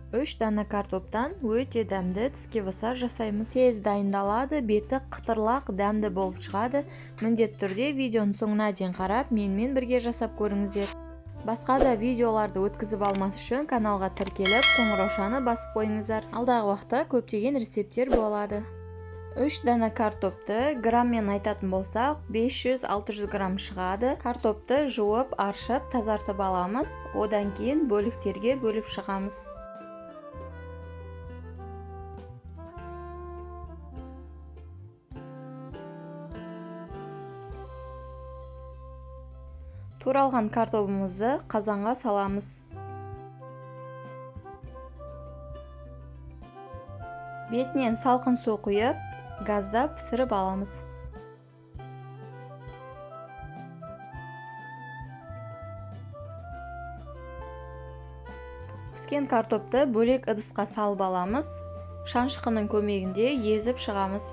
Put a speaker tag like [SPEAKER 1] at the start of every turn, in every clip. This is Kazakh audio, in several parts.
[SPEAKER 1] 3 дана картоптан өте дәмді тіске жасаймыз. Тез дайындалады, беті қытырлақ, дәмді болып шығады. Міндетті түрде видеоның соңына дейін қарап, менімен бірге жасап көріңіздер. Басқа да видеоларды өткізіп алмас үшін каналға тіркеліп, қоңыраушаны басып қойыңыздар. Алдағы уақытта көптеген рецепттер болады. 3 дана картопты граммен айтатын болсақ, 500-600 грамм шығады. Картопты жуып, аршып, тазартып аламыз. Одан кейін бөліктерге бөліп шығамыз. Туралған картопымызды қазанға саламыз. Бетінен салқын су құйып, газда пісіріп аламыз. Піскен картопты бөлек ыдысқа салып аламыз. Шаншқының көмегінде езіп шығамыз.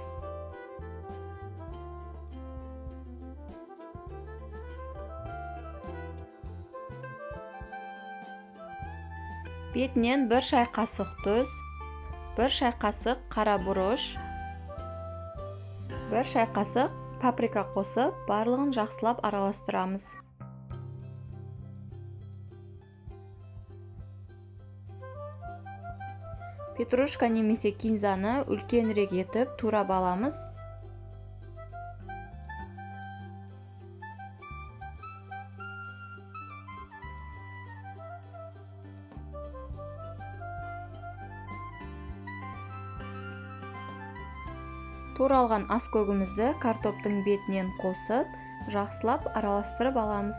[SPEAKER 1] Бетінен 1 шай қасық тұз, 1 шай қасық қара бұрыш, 1 шай қасық паприка қосып, барлығын жақсылап араластырамыз. Петрушка немесе кинзаны үлкенірек етіп турап аламыз. Туралған аскөгімізді картоптың бетінен қосып, жақсылап араластырып аламыз.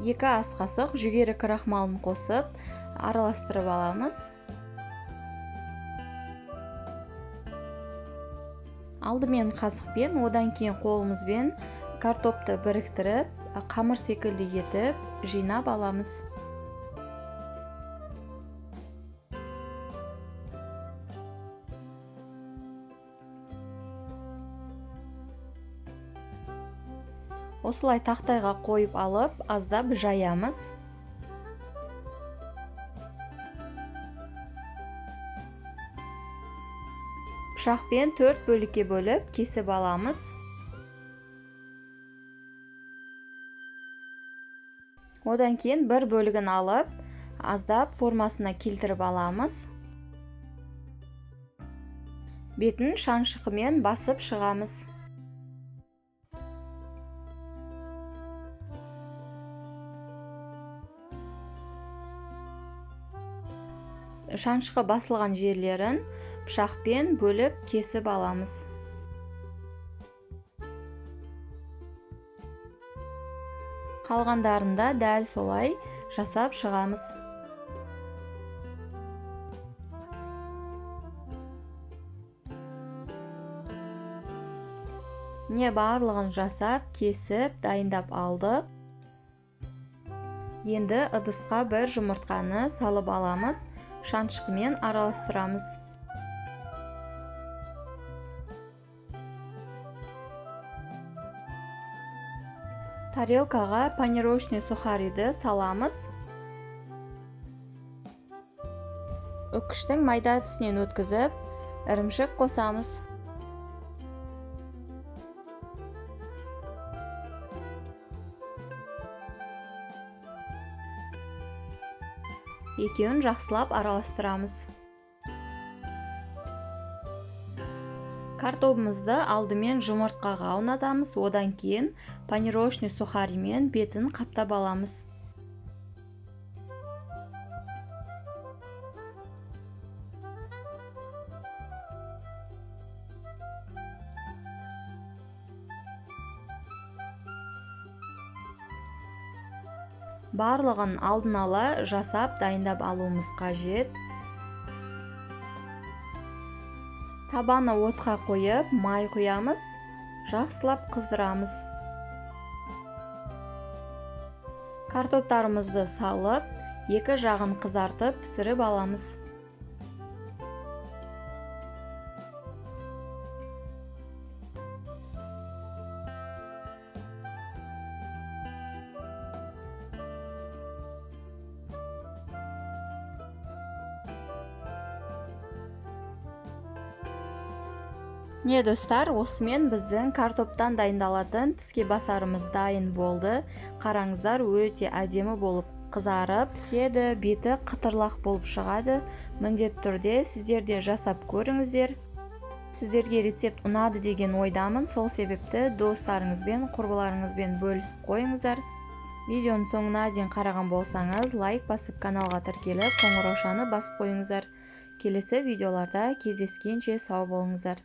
[SPEAKER 1] Екі ас қасық жүгері крахмалын қосып, араластырып аламыз. Алдымен қасықпен, одан кейін қолымызбен картопты біріктіріп, қамыр секілді етіп, жинап аламыз. Осылай тақтайға қойып алып, аздап жаямыз. Пышақпен 4 бөлікке бөліп, кесіп аламыз. Одан кейін бір бөлігін алып, аздап формасына келтіріп аламыз. Бетін шаншқымен басып шығамыз. Шаншқы басылған жерлерін пышақпен бөліп кесіп аламыз. Қалғандарында дәл солай жасап шығамыз. Не барлығын жасап, кесіп, дайындап алдық. Енді ыдысқа бір жұмыртқаны салып аламыз, шаншқымен араластырамыз. Тарелкаға панировочный сухариді саламыз. Үккіштің майда тісінен өткізіп, ірімшік қосамыз. Екеуін жақсылап араластырамыз. Картопымызды алдымен жұмыртқаға аунатамыз, одан кейін панировочный сухаримен бетін қаптап аламыз. Барлығын алдын ала жасап дайындап алуымыз қажет. Табаны отқа қойып, май құямыз, жақсылап қыздырамыз. Картоптарымызды салып, екі жағын қызартып пісіріп аламыз. Не достар, осымен біздің картоптан дайындалатын тіске басарымыз дайын болды. Қараңыздар, өте әдемі болып қызарып піседі, беті қытырлақ болып шығады. Міндетті түрде сіздер де жасап көріңіздер. Сіздерге рецепт ұнады деген ойдамын, сол себепті достарыңызбен, құрбыларыңызбен бөлісіп қойыңыздар. Видеоның соңына дейін қараған болсаңыз, лайк басып каналға тіркеліп, қоңыраушаны басып қойыңыздар. Келесі видеоларда кездескенше сау болыңыздар.